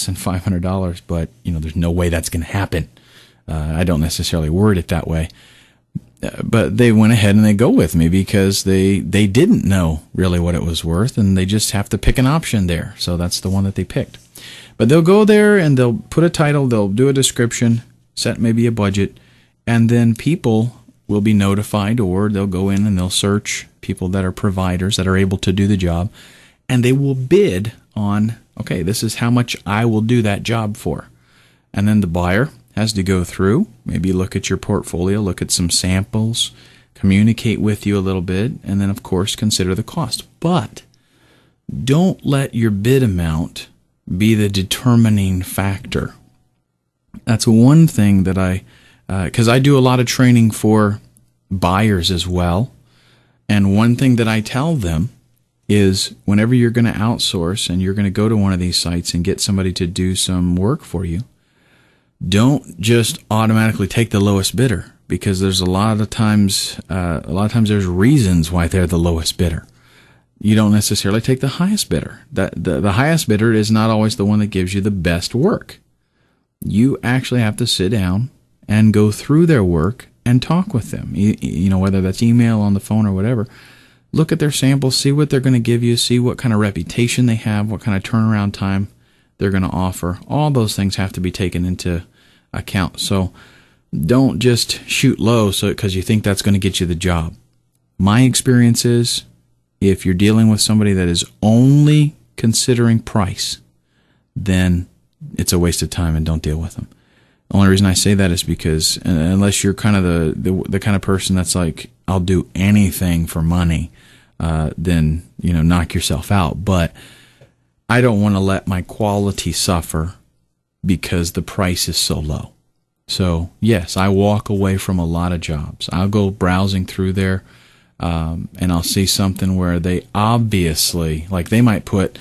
less than $500, but there's no way that's going to happen. I don't necessarily word it that way. But they went ahead and they go with me because they didn't know really what it was worth, and they just have to pick an option there. So that's the one that they picked. But they'll go there and they'll put a title, they'll do a description, set maybe a budget, and then people will be notified, or they'll go in and they'll search people that are providers that are able to do the job, and they will bid on, okay, this is how much I will do that job for. And then the buyer has to go through, maybe look at your portfolio, look at some samples, communicate with you a little bit, and then, of course, consider the cost. But don't let your bid amount be the determining factor. That's one thing that because I do a lot of training for buyers as well, and one thing that I tell them is whenever you're going to outsource and you're going to go to one of these sites and get somebody to do some work for you, don't just automatically take the lowest bidder, because there's a lot of times there's reasons why they're the lowest bidder. You don't necessarily take the highest bidder. The highest bidder is not always the one that gives you the best work. You actually have to sit down and go through their work and talk with them. Whether that's email, on the phone, or whatever. Look at their samples, see what they're going to give you, see what kind of reputation they have, what kind of turnaround time they're going to offer. All those things have to be taken into account. So don't just shoot low because you think that's going to get you the job. My experience is, if you're dealing with somebody that is only considering price, then it's a waste of time, and don't deal with them. The only reason I say that is because unless you're kind of the kind of person that's like, I'll do anything for money, then knock yourself out. But I don't want to let my quality suffer because the price is so low. So yes, I walk away from a lot of jobs. I'll go browsing through there, and I'll see something where they obviously, like, they might put,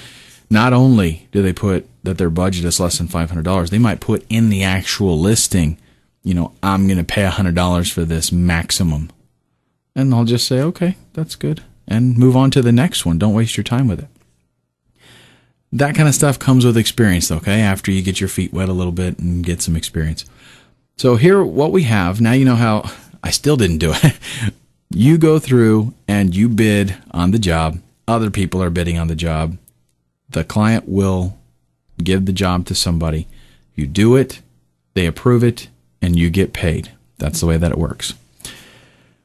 not only do they put that their budget is less than $500, they might put in the actual listing, I'm going to pay $100 for this maximum. And I'll just say, okay, that's good, and move on to the next one. Don't waste your time with it. That kind of stuff comes with experience, though, okay? After you get your feet wet a little bit and get some experience. So here, what we have, now you know how, I still didn't do it. You go through and you bid on the job. Other people are bidding on the job. The client will give the job to somebody. You do it, they approve it, and you get paid. That's the way that it works.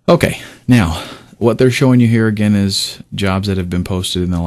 Okay, now, what they're showing you here again is jobs that have been posted in the last